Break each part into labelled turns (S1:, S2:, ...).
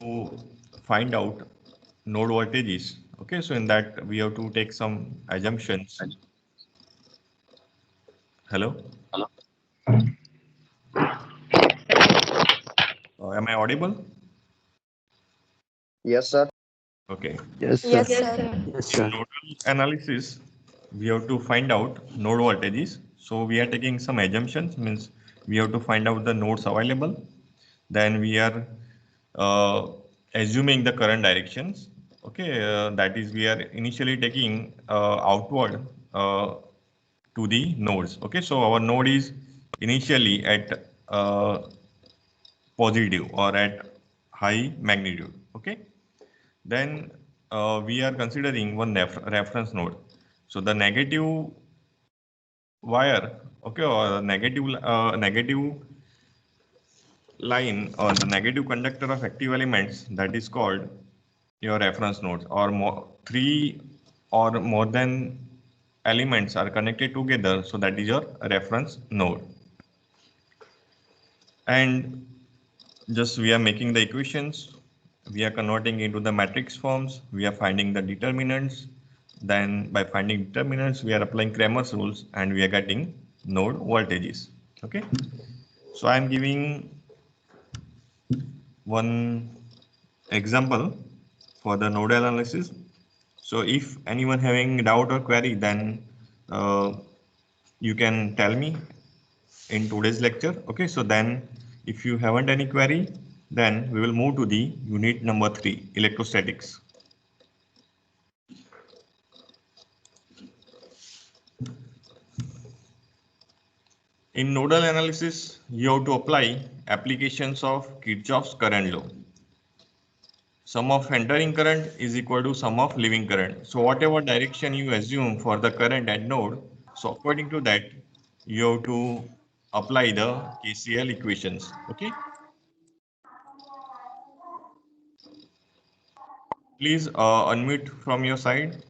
S1: to find out node voltages. Okay, so in that we have to take some assumptions. Hello, am I audible?
S2: Yes, sir.
S1: Okay,
S3: Yes, sir.
S4: Yes, sir.
S3: Yes,
S1: in
S3: sir.
S1: nodal analysis, we have to find out node voltages. So we are taking some assumptions, means we have to find out the nodes available. Then we are uh, assuming the current directions. Okay, that is we are initially taking outward to the nodes. Okay, so our node is initially at positive or at high magnitude. Okay, then we are considering one reference node. So the negative wire, okay, or negative line or the negative conductor of active elements, that is called your reference nodes, or more, three or more than elements are connected together, so that is your reference node. And just we are making the equations, we are converting into the matrix forms, we are finding the determinants, then by finding determinants we are applying Cramer's rules and we are getting node voltages. Okay, so I am giving one example for the node analysis. So if anyone having doubt or query, then you can tell me in today's lecture. Okay, so then if you haven't any query, then we will move to the unit number 3, electrostatics. In nodal analysis, you have to apply applications of Kirchhoff's current law. Sum of entering current is equal to sum of leaving current. So whatever direction you assume for the current at node, so according to that, you have to apply the KCL equations. Okay. Please unmute from your side.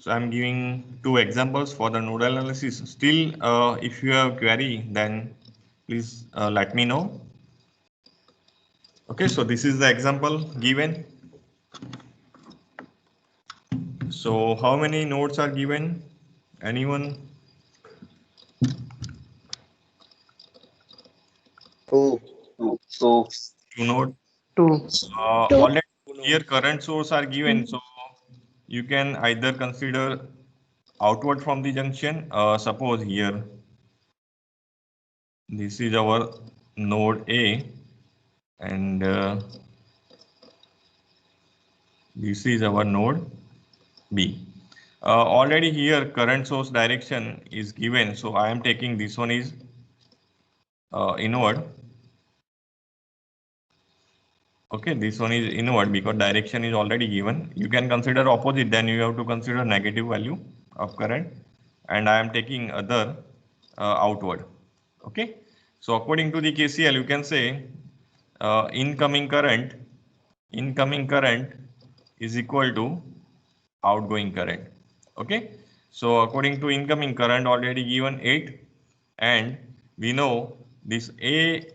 S1: So I'm giving two examples for the nodal analysis. Still, if you have query, then please let me know. Okay, so this is the example given. So how many nodes are given? Anyone?
S2: Two.
S5: So
S1: Two nodes.
S3: Two.
S4: Two.
S1: Already here current source are given, so you can either consider outward from the junction. Suppose here this is our node A and this is our node B. Already here current source direction is given, so I am taking this one is inward. Okay, this one is inward because direction is already given. You can consider opposite, then you have to consider negative value of current, and I am taking other outward. Okay, so according to the KCL, you can say incoming current is equal to outgoing current. Okay, so according to incoming current already given 8, and we know this A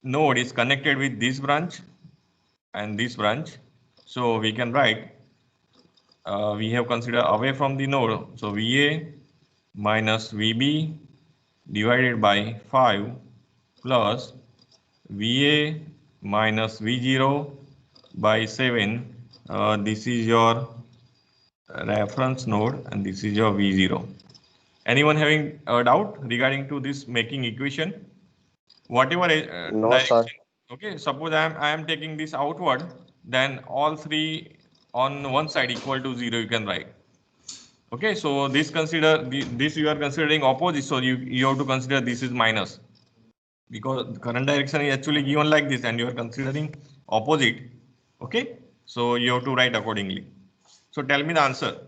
S1: node is connected with this branch and this branch, so we can write we have considered away from the node, so VA minus VB divided by 5 plus VA minus V0 by 7. This is your reference node and this is your V0. Anyone having a doubt regarding to this making equation? Whatever
S2: No, sir.
S1: direction. Okay, suppose I am taking this outward, then all three on one side equal to 0 you can write. Okay, so this you are considering opposite, so you have to consider this is minus because the current direction is actually given like this and you are considering opposite. Okay, so you have to write accordingly. So tell me the answer.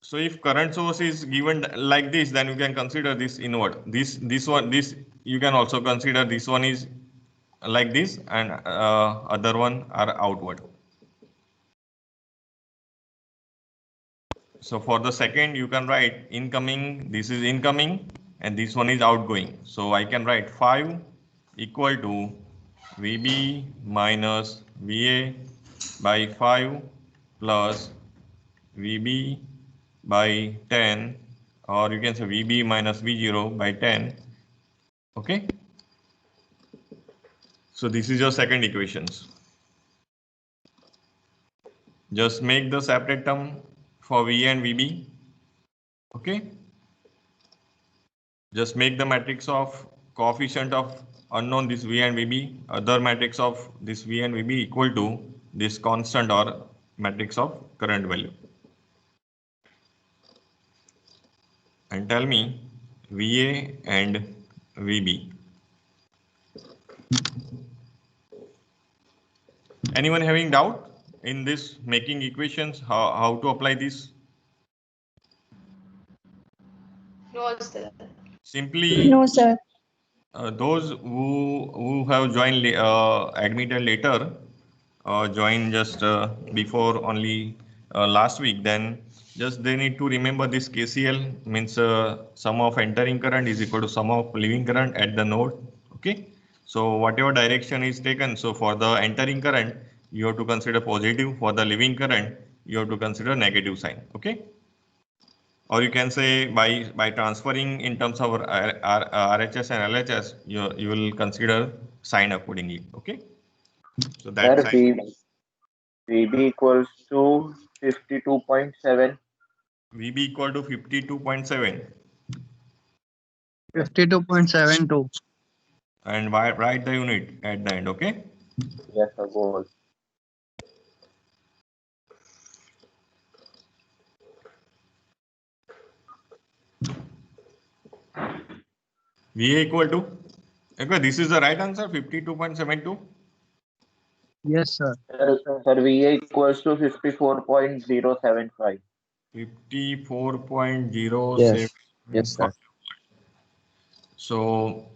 S1: So if current source is given like this, then you can consider this inward. This you can also consider this one is like this and other one are outward. So for the second, you can write incoming, this is incoming, and this one is outgoing. So I can write 5 equal to VB minus VA by 5 plus VB by 10, or you can say VB minus V0 by 10. Okay. So this is your second equations. Just make the separate term for VA and VB. Okay. Just make the matrix of coefficient of unknown, this V and VB, other matrix of this V and VB equal to this constant or matrix of current value. And tell me VA and VB. Anyone having doubt in this making equations, how to apply this?
S3: No, sir.
S1: Simply,
S4: No, sir.
S1: those who have joined admitted later, joined just before only last week, then just they need to remember this KCL means sum of entering current is equal to sum of leaving current at the node. Okay, so whatever direction is taken, so for the entering current you have to consider positive, for the leaving current you have to consider negative sign. Okay, or you can say by transferring in terms of RHS and LHS, you will consider sign accordingly. Okay, so that
S2: Sir,
S1: sign
S2: VB equals to 52.7.
S1: VB equal to 52.7,
S5: 52.72.
S1: and write the unit at the end. Okay,
S2: Yes, sir, goal.
S1: VA equal to, okay, this is the right answer, 52.72.
S5: Yes, sir.
S2: Sir, VA equals to 54.075.
S1: 54.075.
S6: Yes. Yes, sir.
S1: So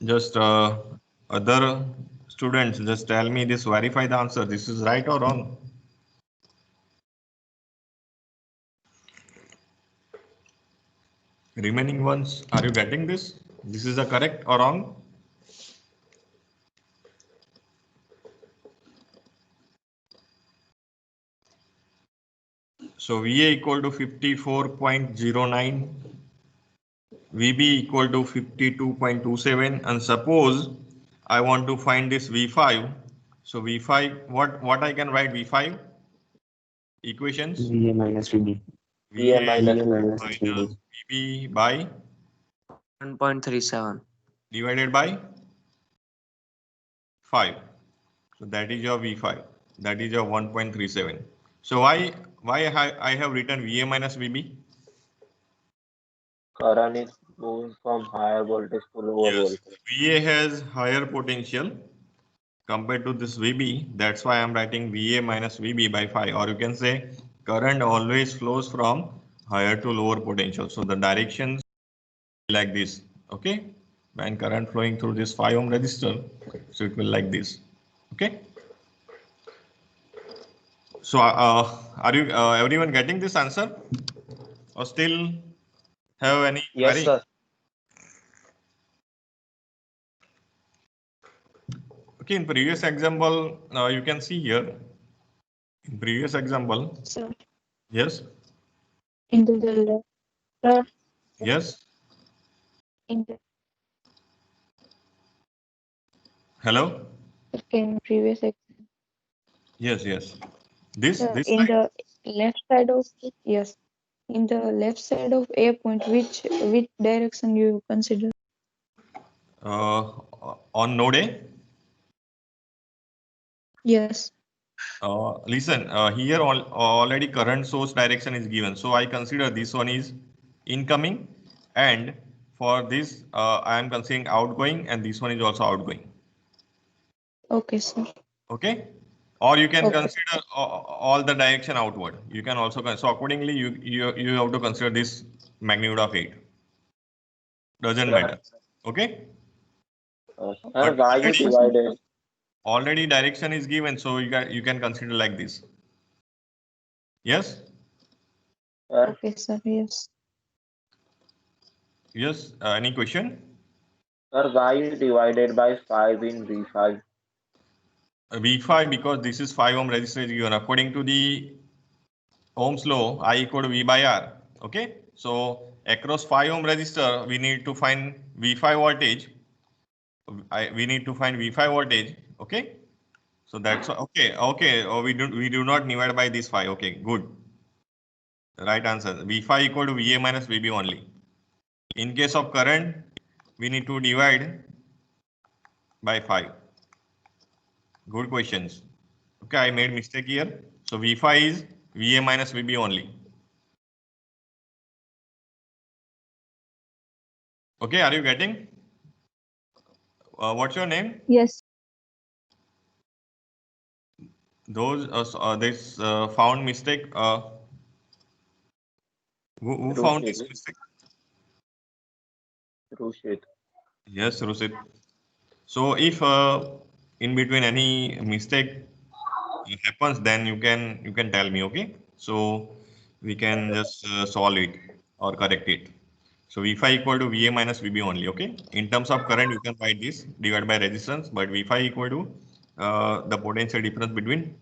S1: just other students, just tell me this, verify the answer. This is right or wrong? Remaining ones, are you getting this? This is the correct or wrong? So VA equal to 54.09, VB equal to 52.27, and suppose I want to find this V5. So V5, what I can write V5 equations?
S6: VA minus VB.
S2: VA
S1: VA
S2: minus
S6: minus
S1: minus
S6: VB.
S1: VB by
S6: 1.37.
S1: divided by 5. So that is your V5. That is your 1.37. So why I have written VA minus VB?
S2: current is moving from higher voltage to lower
S1: Yes,
S2: voltage.
S1: VA has higher potential compared to this VB. That's why I'm writing VA minus VB by 5. Or you can say current always flows from higher to lower potential. So the directions like this. Okay. When current flowing through this 5 ohm resistor, so it will like this. Okay. So are you everyone getting this answer, or still have any
S2: Yes,
S1: query?
S2: sir.
S1: Okay, in previous example, you can see here. In previous example,
S4: Sir,
S1: yes,
S4: in the left,
S1: yes,
S4: in the
S1: hello,
S4: in previous
S1: yes, yes. This
S4: in
S1: side,
S4: the left side of yes, in the left side of A point, which direction you consider?
S1: uh, on node A.
S4: Yes.
S1: Listen, here already current source direction is given, so I consider this one is incoming, and for this I am considering outgoing, and this one is also outgoing.
S4: Okay, sir.
S1: Okay, or you can
S4: Okay.
S1: consider all the direction outward. You can also so accordingly you have to consider this magnitude of 8. Doesn't matter. Okay,
S2: Sir,
S1: but
S2: why you divided?
S1: already direction is given, so you can consider like this. Yes.
S2: Sir,
S4: Okay, sir. Yes.
S1: Yes, any question?
S2: sir, y divided by 5 in V5.
S1: V5, because this is 5 ohm resistor is given according to the Ohm's law, I equal to V by R. Okay, so across 5 ohm resistor, we need to find V5 voltage. We need to find V5 voltage. Okay, so that's okay. Okay, we do not divide by this 5. Okay, good. Right answer. V5 equal to VA minus VB only. In case of current, we need to divide by 5. Good questions. Okay, I made mistake here. So V5 is VA minus VB only. Okay, are you getting? What's your name?
S4: Yes.
S1: Those this found mistake. Who found
S2: Rushit.
S1: this mistake?
S2: Rushit.
S1: Yes, Rusit. So if in between any mistake happens, then you can tell me. Okay, so we can just solve it or correct it. So V5 equal to VA minus VB only. Okay, in terms of current, you can write this divided by resistance, but V5 equal to the potential difference between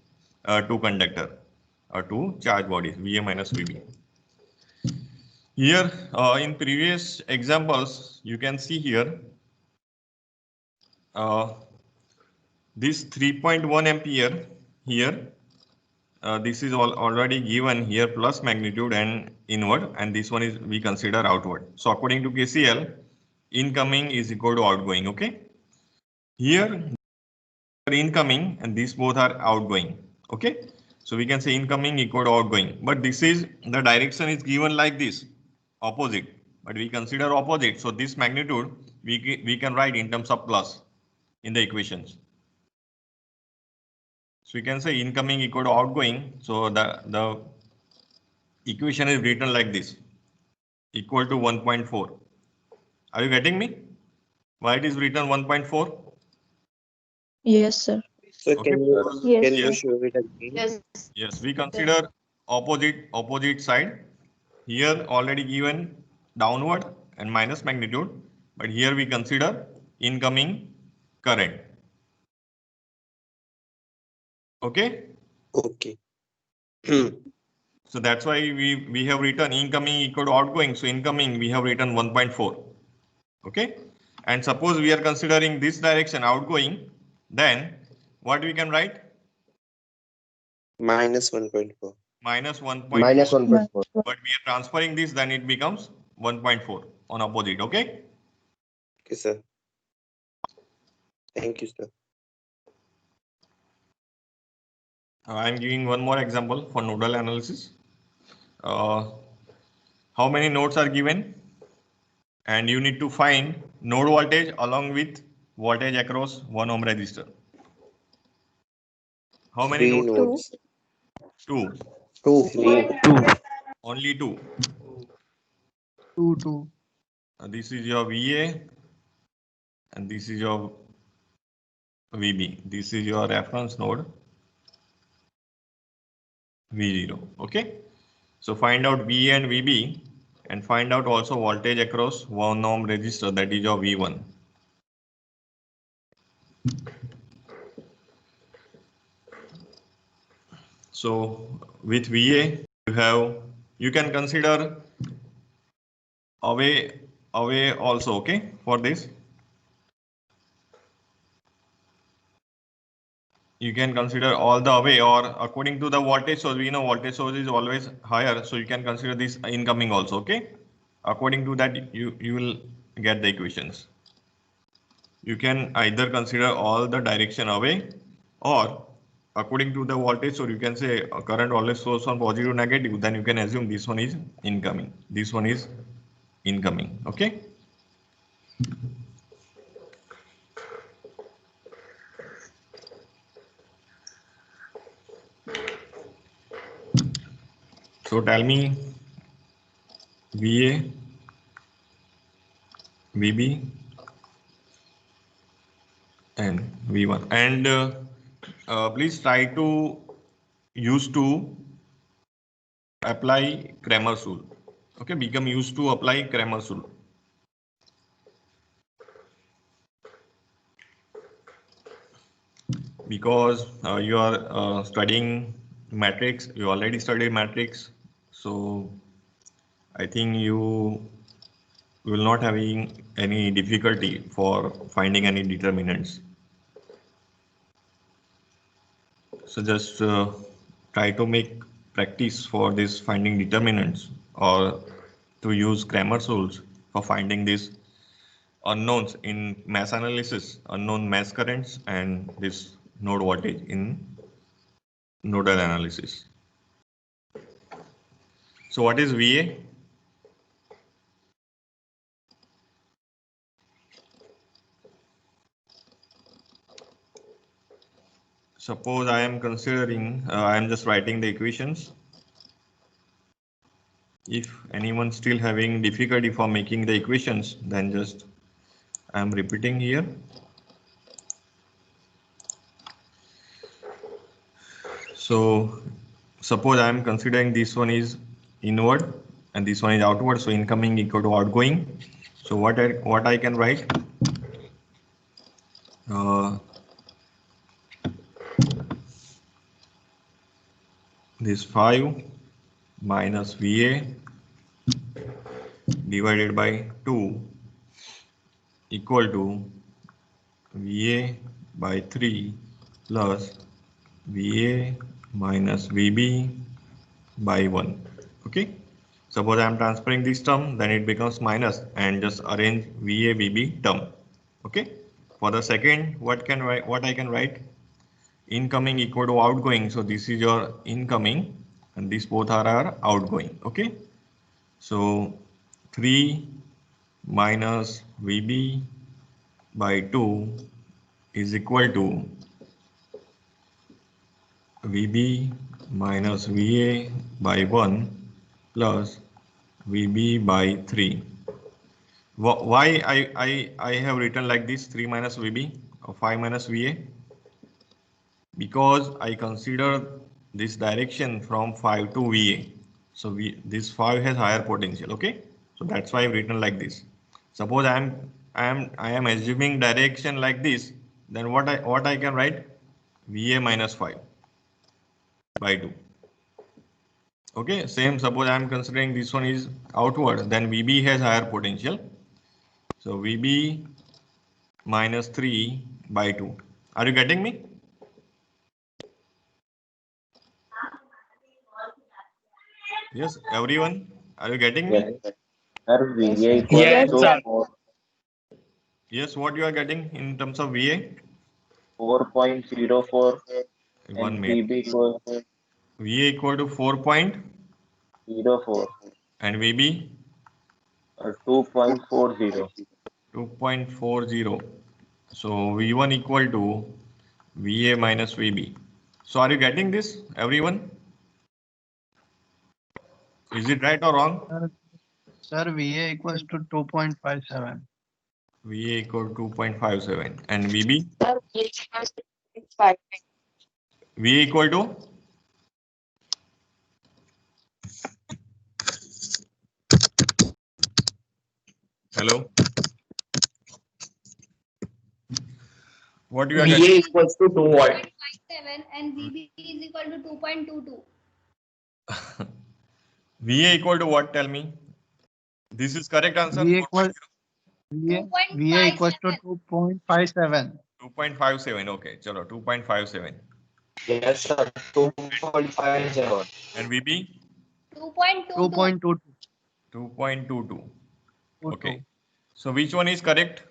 S1: two conductor or two charge bodies, VA minus VB. Here, in previous examples, you can see here this 3.1 ampere here. This is already given here plus magnitude and inward, and this one is we consider outward. So according to KCL, incoming is equal to outgoing. Okay. Here incoming and these both are outgoing. Okay. So we can say incoming equal to outgoing, but this is the direction is given like this, opposite. But we consider opposite. So this magnitude we can write in terms of plus in the equations. So we can say incoming equal to outgoing. So the equation is written like this, equal to 1.4. Are you getting me? Why it is written 1.4?
S4: Yes, sir.
S6: So
S1: Okay.
S4: Yes,
S6: can you
S4: sir.
S6: show it again?
S3: Yes.
S1: Yes, we consider opposite side. Here already given downward and minus magnitude, but here we consider incoming current. Okay.
S6: Okay.
S1: So that's why we have written incoming equal to outgoing. So incoming we have written 1.4. Okay. And suppose we are considering this direction outgoing, then what we can write?
S6: Minus 1.4.
S1: Minus 1.4.
S2: Minus 1.4.
S1: But we are transferring this, then it becomes 1.4 on opposite. Okay.
S6: Okay, sir. Thank you, sir.
S1: I am giving one more example for nodal analysis. How many nodes are given? And you need to find node voltage along with voltage across 1 ohm resistor. How many
S6: 3
S1: nodes?
S6: nodes.
S1: 2.
S6: 2.
S2: 3.
S1: Only 2.
S5: 2.
S1: This is your VA and this is your VB. This is your reference node V0. Okay. So find out VA and VB and find out also voltage across 1 ohm resistor, that is your V1. So with VA you can consider away also. Okay, for this you can consider all the away, or according to the voltage source. We know voltage source is always higher, so you can consider this incoming also. Okay, according to that you will get the equations. You can either consider all the direction away, or according to the voltage source you can say a current always flows from positive to negative, then you can assume this one is incoming, this one is incoming. Okay. So tell me VA, VB and V1, and please try to use 2 apply Cramer's rule. Okay, become used to apply Cramer's rule. Because you are studying matrix, you already studied matrix, so I think you will not having any difficulty for finding any determinants. So just try to make practice for this finding determinants or to use Cramer's rules for finding these unknowns in mass analysis, unknown mass currents and this node voltage in nodal analysis. So what is VA? Suppose I am considering, I am just writing the equations. If anyone still having difficulty for making the equations, then just I am repeating here. So suppose I am considering this one is inward and this one is outward. So incoming equal to outgoing. So what I can write? This 5 minus VA divided by 2 equal to VA by 3 plus VA minus VB by 1. Okay. Suppose I am transferring this term, then it becomes minus and just arrange VA VB term. Okay. For the second, what I can write? Incoming equal to outgoing. So this is your incoming and these both are our outgoing. Okay. So 3 minus VB by 2 is equal to VB minus VA by 1 plus VB by 3. Why I have written like this 3 minus VB or 5 minus VA? Because I consider this direction from 5 to VA. So this 5 has higher potential. Okay. So that's why I've written like this. Suppose I am assuming direction like this, then what I can write? VA minus 5 by 2. Okay, same, suppose I am considering this one is outward, then VB has higher potential. So VB minus 3 by 2. Are you getting me? Yes, everyone, are you getting me?
S2: Yes. Sir, VA
S4: Yes,
S2: equals
S5: Yes,
S2: to
S5: sir.
S1: Yes, what you are getting in terms of VA?
S2: 4.04
S1: One
S2: and
S1: minute.
S2: VB equals
S1: VA equal to 4
S2: 0.04
S1: and VB
S2: 2.40.
S1: 2.40. So V1 equal to VA minus VB. So are you getting this, everyone? Is it right or wrong?
S5: Sir, VA equals to 2.57.
S1: VA equal to 2.57 and VB? VA equal to? Hello? What you are
S7: VA
S1: getting?
S7: equals to 2 volt.
S8: 7 and VB is equal to 2.22.
S1: VA equal to what? Tell me. This is correct answer.
S5: VA equals VA equals to
S8: 2.57.
S5: 2.57.
S1: 2.57. Okay, chalo 2.57.
S7: Yes, sir. 2.57.
S1: And VB?
S8: 2.22.
S5: 2.22.
S1: 2.22. Okay. So which one is correct?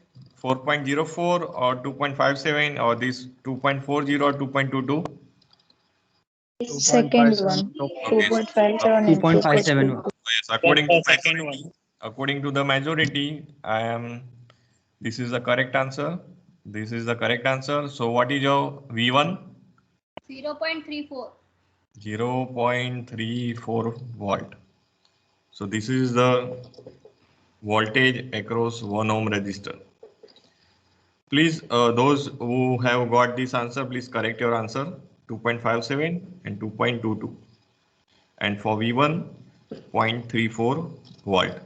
S1: 4.04 or 2.57 or this 2.40 or 2.22?
S4: second one,
S1: Okay.
S4: 2.57 and 2.2.
S1: Yes, according to the majority, this is the correct answer. This is the correct answer. So what is your V1?
S8: 0.34.
S1: 0.34 volt. So this is the voltage across 1 ohm resistor. Please, those who have got this answer, please correct your answer. 2.57 and 2.22. and for V1 0.34 volt.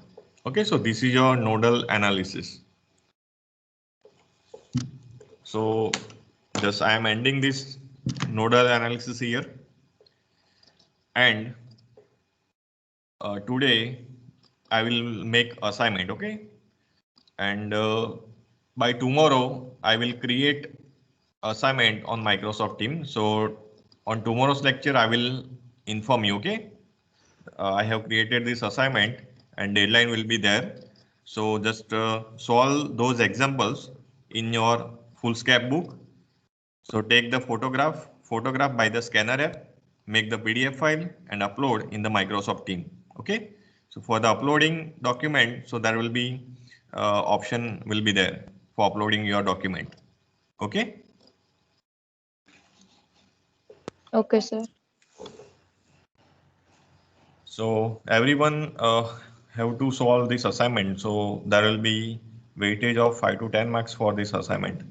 S1: Okay, so this is your nodal analysis. So just I am ending this nodal analysis here, and today I will make assignment. Okay, and by tomorrow I will create assignment on Microsoft Teams. So on tomorrow's lecture I will inform you. Okay, I have created this assignment and deadline will be there. So just solve those examples in your Foolscap book. So take the photograph by the scanner app, make the PDF file and upload in the Microsoft Team. Okay. So for the uploading document, so there will be option will be there for uploading your document. Okay.
S4: Okay, sir.
S1: So everyone have to solve this assignment. So there will be weightage of 5 to 10 marks for this assignment.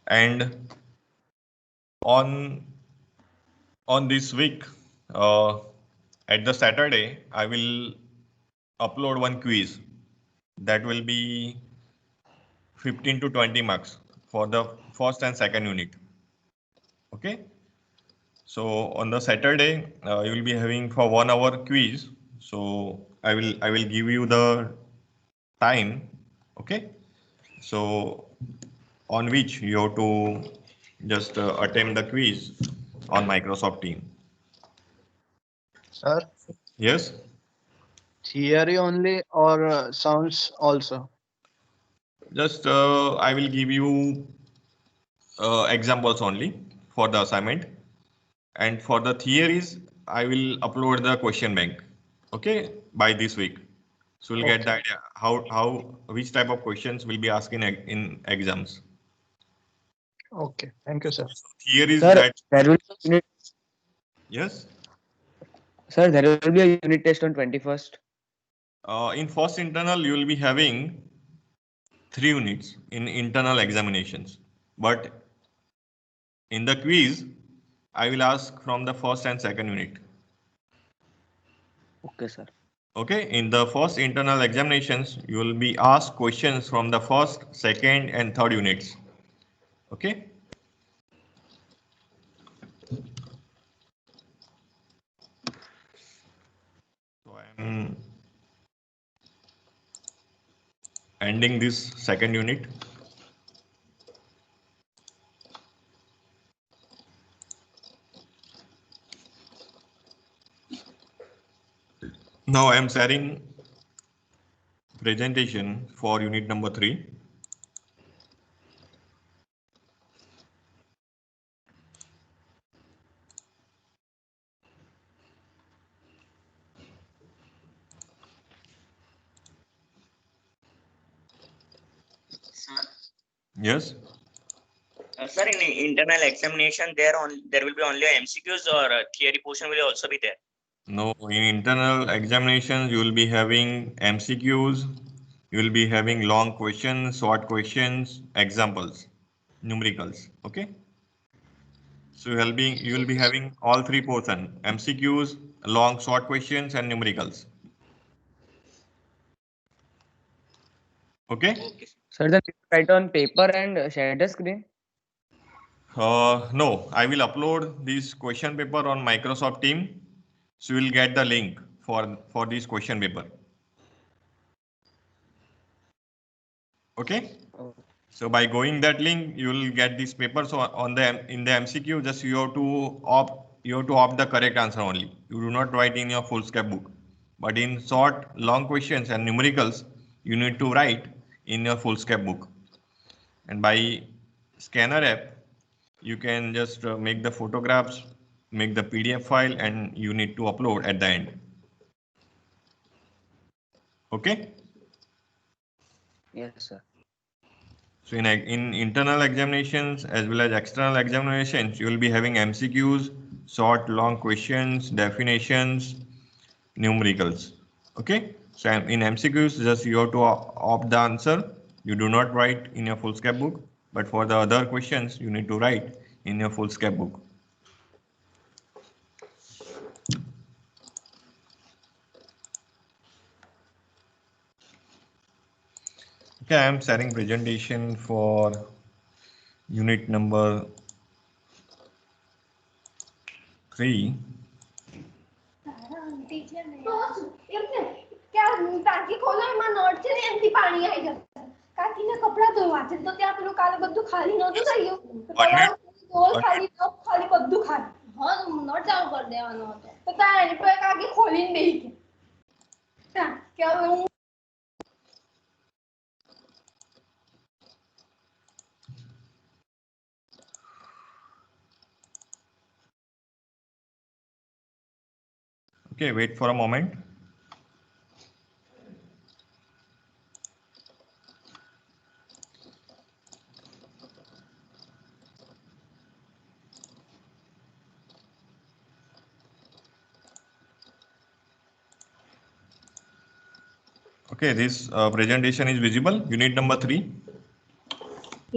S1: And on this week, at the Saturday, I will upload one quiz that will be 15 to 20 marks for the first and second unit. Okay. So on the Saturday, you will be having for 1 hour quiz. So I will give you the time. Okay. So on which you have to just attempt the quiz on Microsoft Teams.
S5: Sir,
S1: Yes.
S5: theory only or sounds also?
S1: Just I will give you examples only for the assignment, and for the theories I will upload the question bank. Okay, by this week. So we'll get the idea how which type of questions will be asked in exams.
S5: Okay, thank you, sir.
S1: Theories
S9: Sir,
S1: that
S9: there will be unit.
S1: yes.
S9: Sir, there will be a unit test on 21st.
S1: In first internal you will be having 3 units in internal examinations, but in the quiz I will ask from the first and second unit.
S9: Okay, sir.
S1: Okay, in the first internal examinations, you will be asked questions from the first, second, and third units. Okay. So I am ending this second unit. Now I am sharing presentation for unit number 3. Yes.
S10: Sir, in internal examination, there will be only MCQs or theory portion will also be there.
S1: No, in internal examinations, you will be having MCQs, you will be having long questions, short questions, examples, numericals. Okay. So you will be having all 3 portions: MCQs, long, short questions, and numericals. Okay.
S9: Sir, then you write on paper and share the screen.
S1: No, I will upload this question paper on Microsoft Teams. So you will get the link for this question paper. Okay. So by going that link, you will get this paper. So in the MCQ, just you have to opt the correct answer only. You do not write in your Foolscap book. But in short, long questions and numericals, you need to write in your Foolscap book. And by scanner app, you can just make the photographs, make the PDF file, and you need to upload at the end. Okay.
S9: Yes, sir.
S1: So in internal examinations as well as external examinations, you will be having MCQs, short, long questions, definitions, numericals. Okay. So in MCQs, just you have to opt the answer. You do not write in your Foolscap book, but for the other questions, you need to write in your Foolscap book. Okay, I am sharing presentation for unit number 3.
S8: ટાંકી ખોલો એમાં નળ છે ને એમથી પાણી આવી જશે કાકીને કપડા ધોવા છે તો ત્યાં પેલું કાલે બધું ખાલી નહોતું થઈ ગયું ગોળ ખાલી કપ ખાલી બધું ખાલી હા નળ ચાલુ કરી દેવાનો હતો તો ત્યાં એની પર કાકી ખોલીને બેહી ગયા કે હવે હું
S1: Okay, wait for a moment. Okay, this presentation is visible. Unit number 3.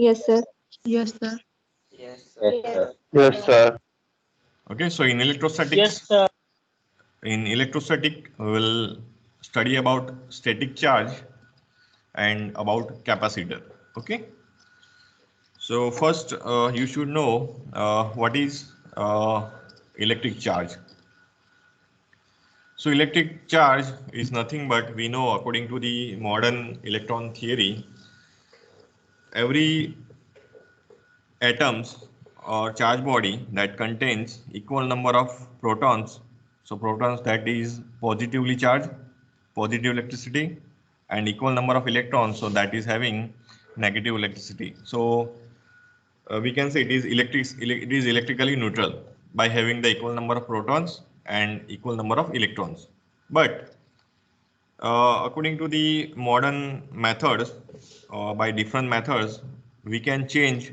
S4: Yes, sir.
S3: Yes, sir.
S2: Yes, sir.
S5: Yes, sir.
S1: Okay, so in electrostatics, in electrostatic, we will study about static charge and about capacitor. Okay. So first, you should know what is electric charge. So electric charge is nothing but, we know according to the modern electron theory, every atoms or charge body that contains equal number of protons. So protons, that is positively charged, positive electricity, and equal number of electrons, so that is having negative electricity. So we can say it is electrically neutral by having the equal number of protons and equal number of electrons. But according to the modern methods, by different methods, we can change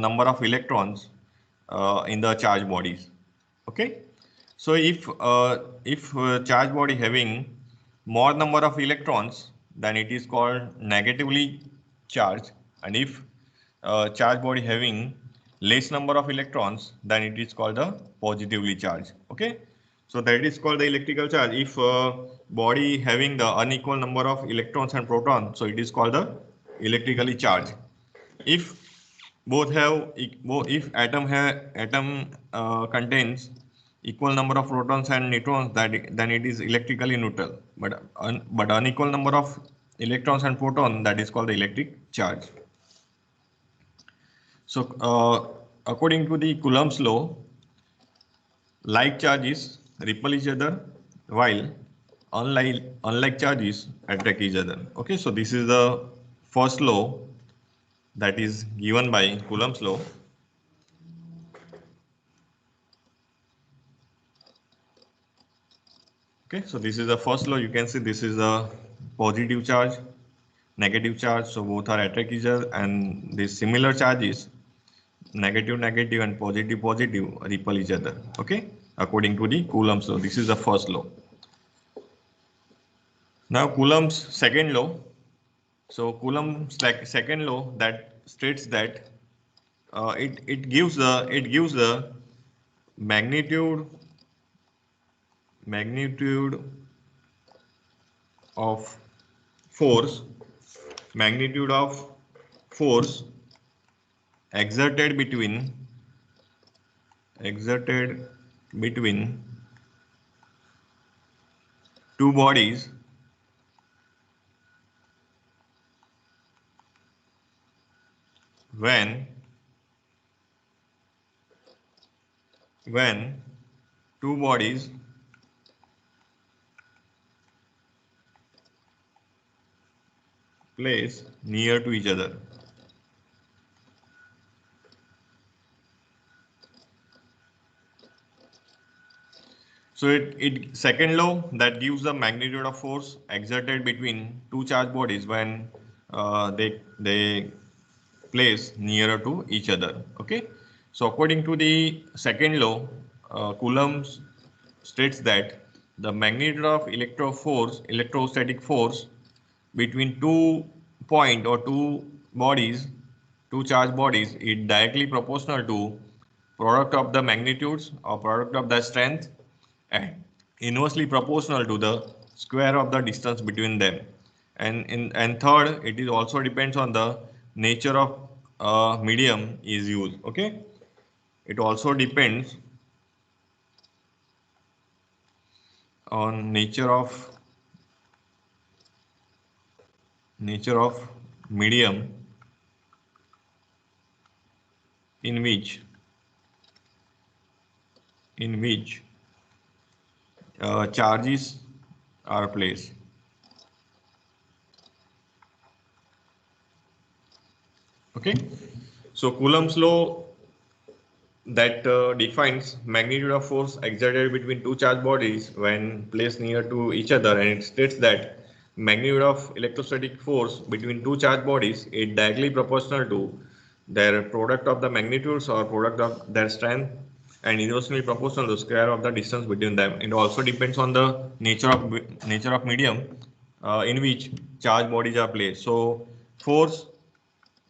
S1: number of electrons in the charge bodies. Okay, so if charge body having more number of electrons, then it is called negatively charged, and if charge body having less number of electrons, then it is called the positively charged. Okay, so that is called the electrical charge. If body having the unequal number of electrons and protons, so it is called the electrically charged. If both have, if atom contains equal number of protons and neutrons, then it is electrically neutral. But unequal number of electrons and protons, that is called the electric charge. So according to the Coulomb's law, like charges repel each other, while unlike charges attract each other. Okay, so this is the first law that is given by Coulomb's law. Okay, so this is the first law. You can see this is the positive charge, negative charge. So both are attract each other, and these similar charges, negative negative and positive positive, repel each other. Okay, according to the Coulomb's law. This is the first law. Now Coulomb's second law. So Coulomb's second law that states that it gives the magnitude of force exerted between two bodies when two bodies place near to each other. So it second law that gives the magnitude of force exerted between two charged bodies when they place nearer to each other. Okay, so according to the second law, Coulomb states that the magnitude of electrostatic force between two point or two charged bodies is directly proportional to product of the magnitudes or product of the strength and inversely proportional to the square of the distance between them. And third, it is also depends on the nature of medium is used. Okay, it also depends on nature of medium in which charges are placed. Okay, so Coulomb's law that defines magnitude of force exerted between two charged bodies when placed near to each other, and it states that magnitude of electrostatic force between two charged bodies is directly proportional to their product of the magnitudes or product of their strength, and inversely proportional to the square of the distance between them. It also depends on the nature of medium in which charged bodies are placed. So force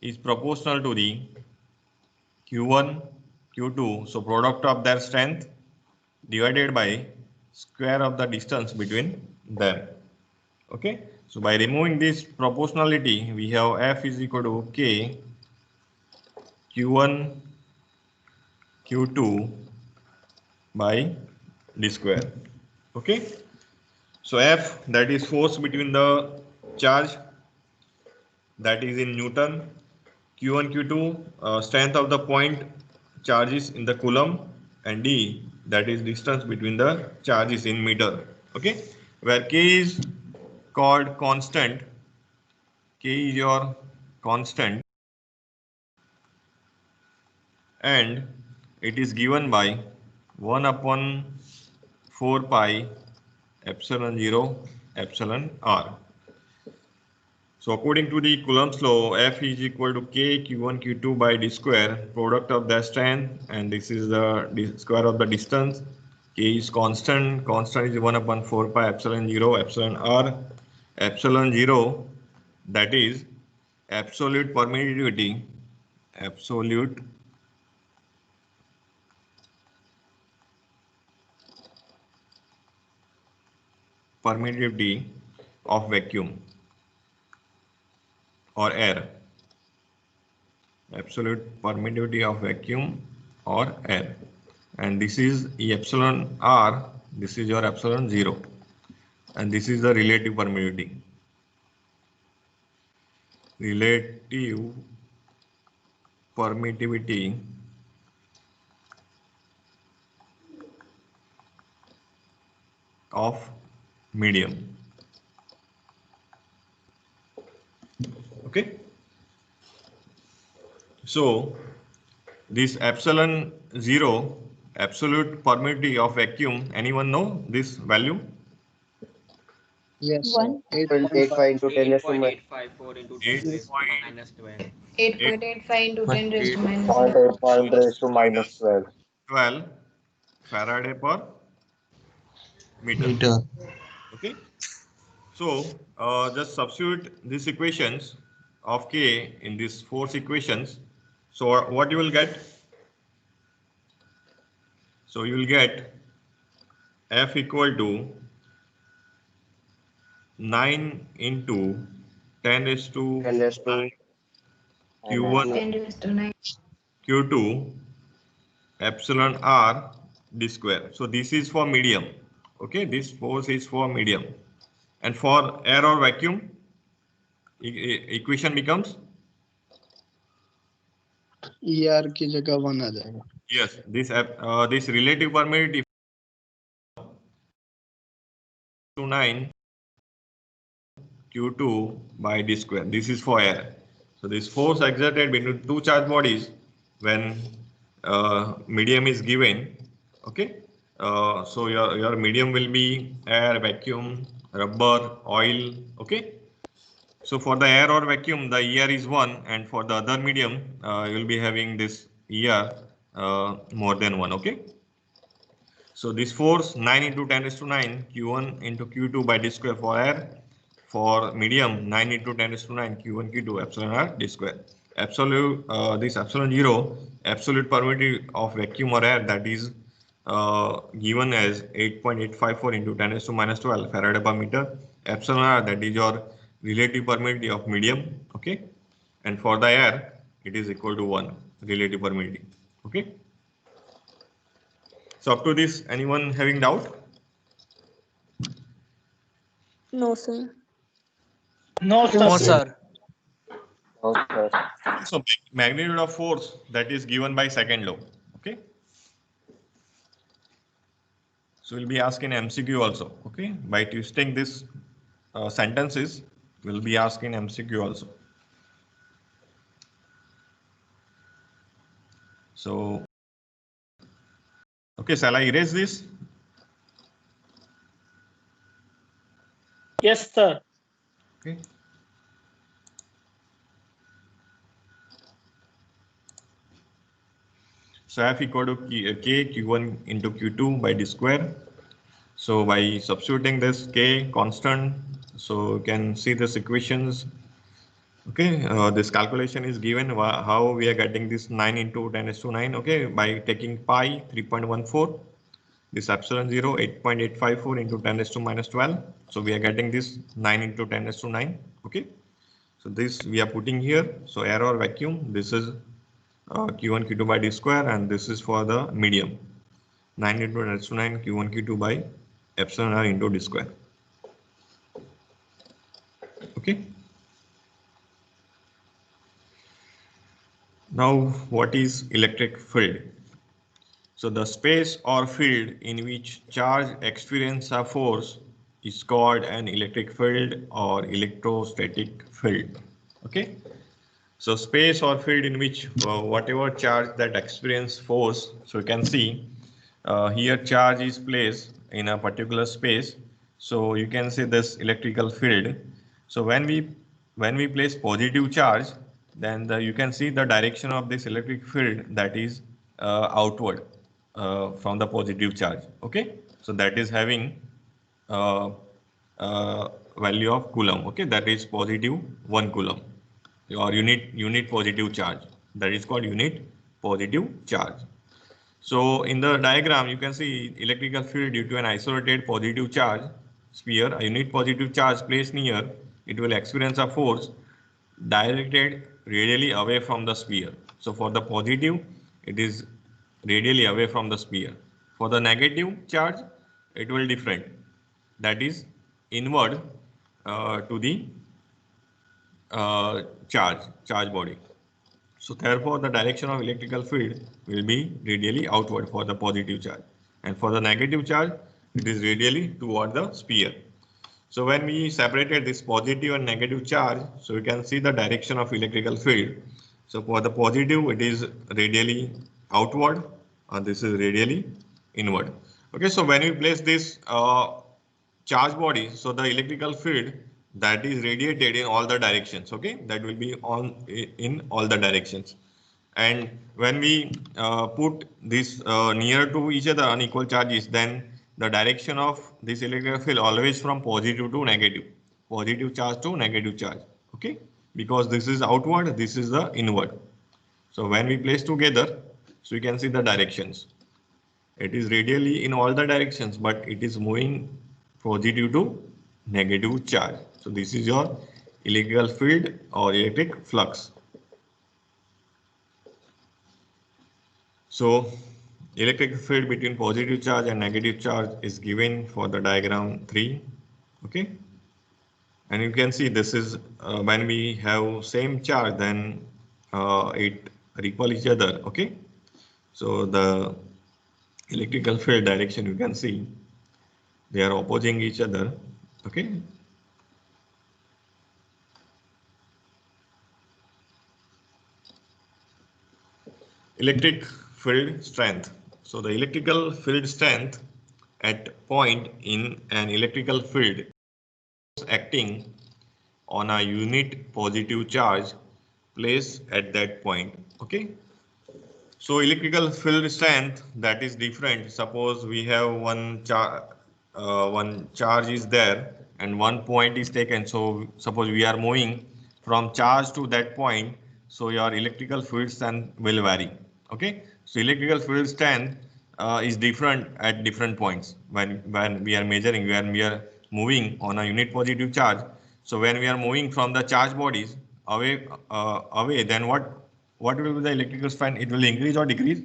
S1: is proportional to the Q1, Q2, so product of their strength divided by square of the distance between them. Okay, so by removing this proportionality, we have F is equal to K Q1 Q2 by d square. Okay, so F, that is force between the charge, that is in Newton. Q1, Q2, strength of the point charges in the coulomb, and D, that is distance between the charges in meter. Okay, where K is called constant, K is your constant, and it is given by 1 upon 4 pi epsilon 0 epsilon r. So according to the Coulomb's law, F is equal to K Q1 Q2 by d square, product of the strength, and this is the square of the distance. K is constant, constant is 1 upon 4 pi epsilon 0 epsilon r. Epsilon 0, that is absolute permittivity, absolute permittivity of vacuum or air, absolute permittivity of vacuum or air, and this is epsilon r, this is your epsilon 0, and this is the relative permittivity. Relative permittivity of medium. Okay, so this epsilon 0, absolute permittivity of vacuum, anyone know this value?
S5: Yes,
S4: One.
S6: 8.85 into 10 raised to minus
S7: 8.854 into 10 raised to minus 12.
S3: 8.85 into 10 raised to minus
S2: 0.85 raised to minus 12.
S1: 12 Faraday per meter. Okay, so just substitute these equations of K in these force equations. So what you will get? So you will get F equal to 9 into 10 raised to
S6: 10 raised to
S1: Q1
S3: 10 raised to 9.
S1: Q2 epsilon r d square. So this is for medium. Okay, this force is for medium, and for air or vacuum, equation becomes
S5: ER की जगह 1 आ जाएगा.
S1: yes. This relative permittivity to 9 Q2 by d square. This is for air. So this force exerted between two charged bodies when medium is given. Okay. So your medium will be air, vacuum, rubber, oil. Okay. So for the air or vacuum, the ER is 1, and for the other medium, you will be having this ER more than 1. Okay. So this force 9 into 10 raised to 9 Q1 into Q2 by d square for air. For medium 9 into 10 raised to 9 Q1 Q2 epsilon r d square. Absolute this epsilon 0, absolute permittivity of vacuum or air, that is given as 8.854 into 10 raised to minus 12 Faraday per meter. Epsilon r, that is your relative permeability of medium, okay? And for the air, it is equal to 1 relative permeability, okay? So up to this, anyone having doubt?
S11: No, sir.
S5: No, sir.
S7: No, sir.
S2: No, sir.
S1: So magnitude of force that is given by second law, okay? So we'll be asking MCQ also, okay? By twisting this sentences, we'll be asking MCQ also. So, okay, shall I erase this?
S5: Yes, sir.
S1: Okay. So F equal to K Q1 into Q2 by D square. So by substituting this K constant, so you can see this equations. Okay, this calculation is given how we are getting this 9 into 10 raised to 9. Okay, by taking pi 3.14, this epsilon 0 8.854 into 10 raised to minus 12. So we are getting this 9 into 10 raised to 9. Okay, so this we are putting here. So error vacuum. This is Q1 Q2 by D square, and this is for the medium 9 into 10 raised to 9 Q1 Q2 by epsilon r into D square. Okay. Now, what is electric field? So the space or field in which charge experience a force is called an electric field or electrostatic field. Okay. So space or field in which whatever charge that experience force. So you can see here charge is placed in a particular space. So you can see this electrical field. So when we place positive charge, then you can see the direction of this electric field that is outward from the positive charge. Okay, so that is having value of coulomb. Okay, that is positive 1 coulomb or unit positive charge. That is called unit positive charge. So in the diagram, you can see electrical field due to an isolated positive charge sphere, a unit positive charge placed near, it will experience a force directed radially away from the sphere. So for the positive, it is radially away from the sphere. For the negative charge, it will different. That is inward to the charge body. So therefore, the direction of electrical field will be radially outward for the positive charge, and for the negative charge, it is radially toward the sphere. So when we separated this positive and negative charge, so you can see the direction of electrical field. So for the positive, it is radially outward, and this is radially inward. Okay, so when we place this charge body, so the electrical field that is radiated in all the directions. Okay, that will be on in all the directions. And when we put this near to each other unequal charges, then the direction of this electrical field always from positive to negative, positive charge to negative charge. Okay, because this is outward, this is the inward. So when we place together, so you can see the directions. It is radially in all the directions, but it is moving positive to negative charge. So this is your electrical field or electric flux. So electric field between positive charge and negative charge is given for the diagram 3. Okay. And you can see this is when we have same charge, then it repel each other. Okay. So the electrical field direction, you can see they are opposing each other. Okay. Electric field strength. So the electrical field strength at point in an electrical field acting on a unit positive charge placed at that point. Okay. So electrical field strength that is different. Suppose we have one charge is there and one point is taken. So suppose we are moving from charge to that point. So your electrical field strength will vary. Okay. So electrical field strength is different at different points when we are measuring, when we are moving on a unit positive charge. So when we are moving from the charged bodies away, then what will be the electrical strength? It will increase or decrease?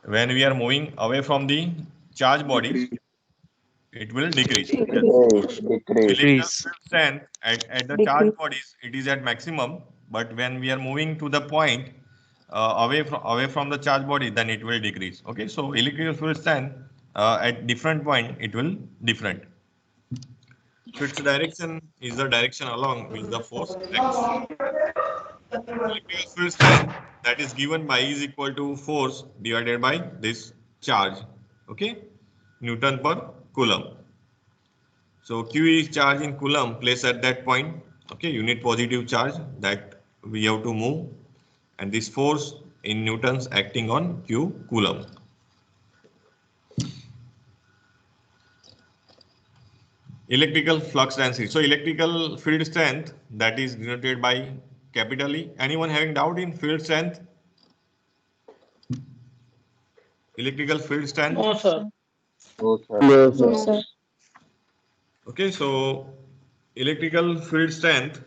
S1: When we are moving away from the charged bodies, it will decrease. Electrical strength at the charged bodies, it is at maximum, but when we are moving to the point away from the charged body, then it will decrease. Okay, so electrical field strength at different point, it will different. So its direction is the direction along which the force acts. Electrical field strength that is given by E is equal to force divided by this charge. Okay, Newton per Coulomb. So Q is charge in Coulomb placed at that point. Okay, unit positive charge that we have to move, and this force in newtons acting on Q Coulomb. Electrical flux density. So electrical field strength that is denoted by capital E. Anyone having doubt in field strength? Electrical field strength?
S7: No, sir.
S11: No, sir.
S1: Okay, so electrical field strength,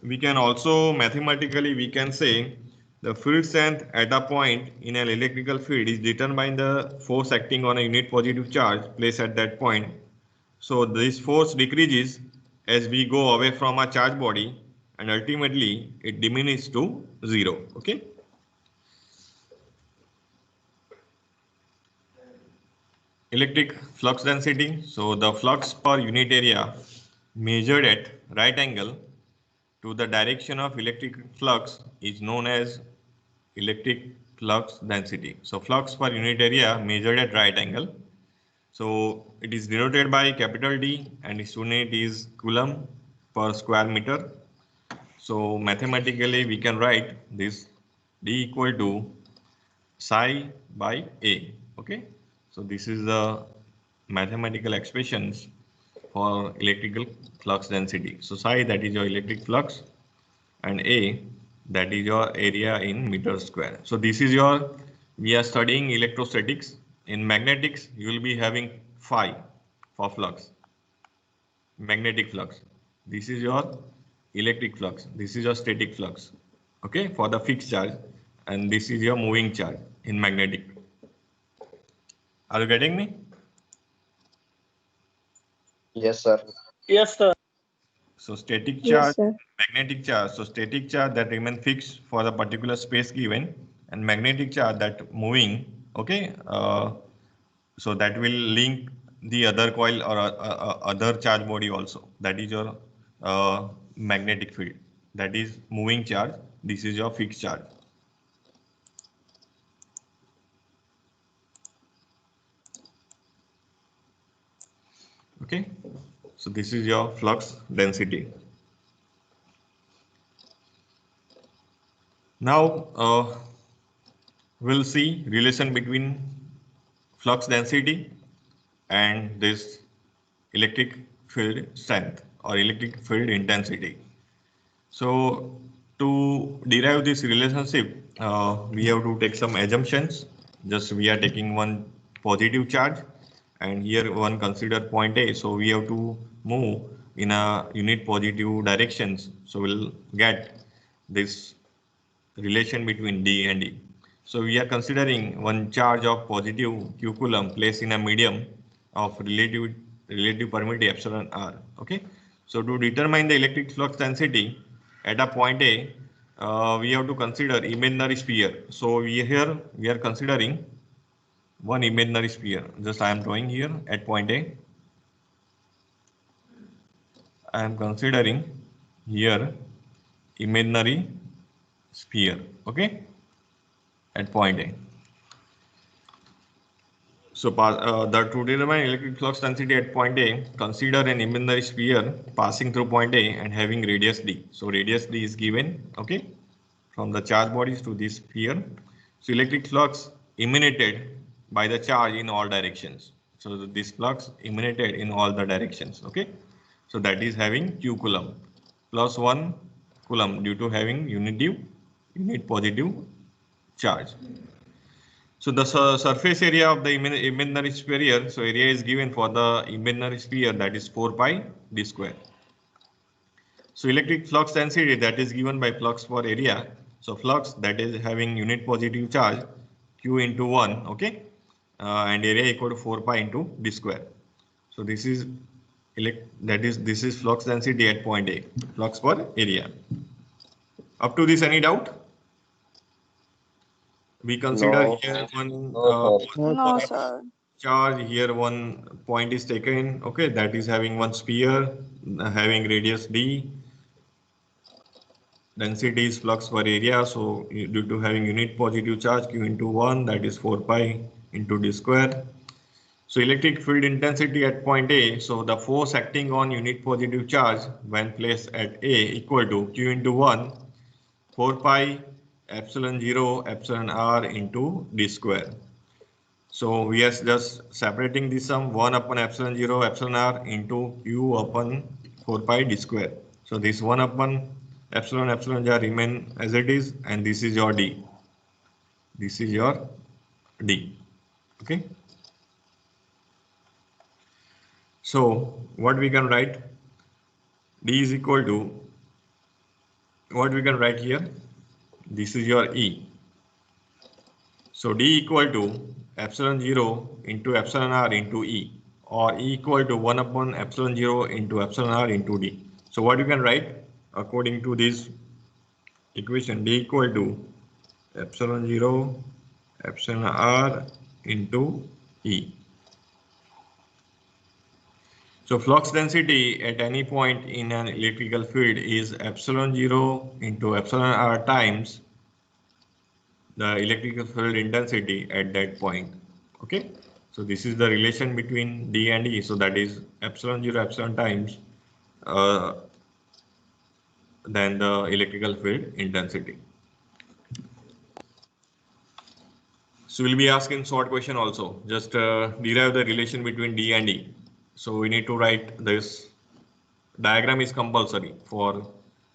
S1: we can also mathematically we can say the field strength at a point in an electrical field is determined by the force acting on a unit positive charge placed at that point. So this force decreases as we go away from a charged body, and ultimately it diminishes to 0. Okay. Electric flux density. So the flux per unit area measured at right angle to the direction of electric flux is known as electric flux density. So flux per unit area measured at right angle. So it is denoted by capital D and its unit is Coulomb per square meter. So mathematically we can write this D equal to psi by A. Okay. So this is the mathematical expressions for electrical flux density. So psi, that is your electric flux, and A, that is your area in meter square. So this is your, we are studying electrostatics. In magnetics, you will be having phi for flux, magnetic flux. This is your electric flux. This is your static flux. Okay, for the fixed charge, and this is your moving charge in magnetic. Are you getting me?
S6: Yes, sir.
S7: Yes, sir.
S1: So static
S11: Yes,
S1: charge,
S11: sir.
S1: magnetic charge. So static charge that remain fixed for the particular space given, and magnetic charge that moving. Okay, so that will link the other coil or other charge body also. That is your magnetic field. That is moving charge. This is your fixed charge. Okay, so this is your flux density. Now we'll see relation between flux density and this electric field strength or electric field intensity. So to derive this relationship, we have to take some assumptions. Just we are taking one positive charge, and here one consider point A. So we have to move in a unit positive directions. So we'll get this relation between D and E. So we are considering one charge of positive Q Coulomb placed in a medium of relative permittivity epsilon R. Okay. So to determine the electric flux density at a point A, we have to consider imaginary sphere. So we are considering one imaginary sphere. Just I am drawing here at point A. I am considering here imaginary sphere. Okay, at point A. So the to determine electric flux density at point A, consider an imaginary sphere passing through point A and having radius D. So radius D is given, okay, from the charge bodies to this sphere. So electric flux emanated by the charge in all directions. So this flux emanated in all the directions, okay. So that is having Q Coulomb plus 1 Coulomb due to having unit positive charge. So the surface area of the imaginary sphere, so area is given for the imaginary sphere, that is 4 pi d square. So electric flux density, that is given by flux per area. So flux, that is having unit positive charge q into 1, okay, and area equal to 4 pi into d square. So this is this is flux density at point A, flux per area. Up to this, any doubt? We consider
S11: No.
S1: here one
S4: No, sir.
S1: charge, here one point is taken, okay, that is having one sphere having radius d, density is flux per area, so due to having unit positive charge q into 1, that is 4 pi into d square. So electric field intensity at point A, so the force acting on unit positive charge when placed at A equal to q into 1, 4 pi epsilon 0 epsilon r into d square. So we are just separating this sum 1 upon epsilon 0 epsilon r into q upon 4 pi d square. So this 1 upon epsilon r remain as it is, and this is your d. This is your d. Okay. So what we can write? D is equal to, what we can write here? This is your E. So D equal to epsilon 0 into epsilon r into E, or E equal to 1 upon epsilon 0 into epsilon r into D. So what you can write according to this equation? D equal to epsilon 0 epsilon r into E. So flux density at any point in an electrical field is epsilon 0 into epsilon r times the electrical field intensity at that point. Okay, so this is the relation between D and E. So that is epsilon 0 epsilon times then the electrical field intensity. So we'll be asking short question also. Just derive the relation between D and E. So we need to write this diagram is compulsory for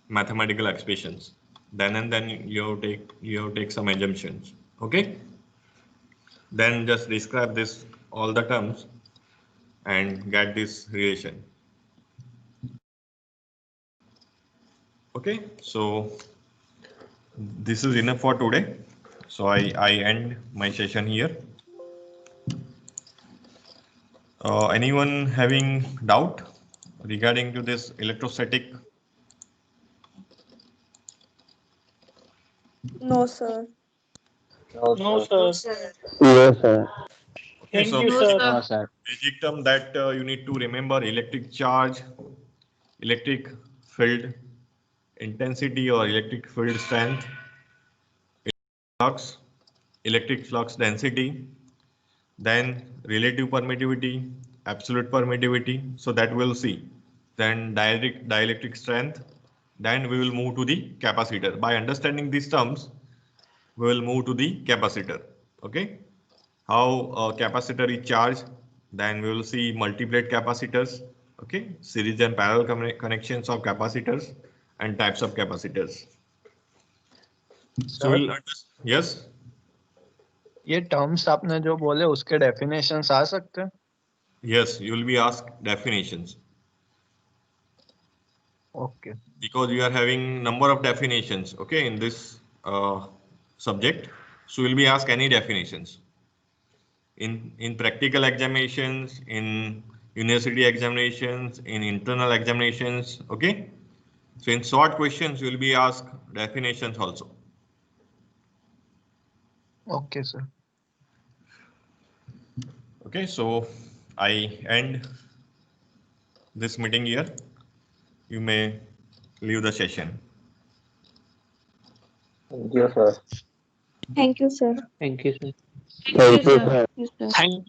S1: mathematical expressions. Then and then you take some assumptions. Okay. Then just describe this all the terms and get this relation. Okay. So this is enough for today. So I end my session here. Anyone having doubt regarding to this electrostatic?
S4: No, sir.
S11: No, sir.
S6: Yes, sir.
S1: Okay, so
S3: No, sir.
S11: sir.
S1: basic term that you need to remember: electric charge, electric field intensity or electric field strength, flux, electric flux density, then relative permittivity, absolute permittivity. So that we'll see. Then dielectric strength. Then we will move to the capacitor. By understanding these terms, we will move to the capacitor. Okay. How a capacitor is charged. Then we will see multi-plate capacitors. Okay. Series and parallel connections of capacitors and types of capacitors. So we'll yes.
S5: ये terms आपने जो बोले उसके definitions आ सकते हैं?
S1: Yes, you will be asked definitions.
S5: Okay.
S1: Because we are having number of definitions, okay, in this subject. So we'll be asked any definitions. In practical examinations, in university examinations, in internal examinations, okay. So in short questions, you will be asked definitions also.
S5: Okay, sir.
S1: Okay, so I end this meeting here. You may leave the session.
S6: Thank you, sir.
S4: Thank you, sir.
S11: Thank you, sir.
S6: Thank you,
S3: sir.
S6: sir.
S4: Yes, sir.
S11: Thank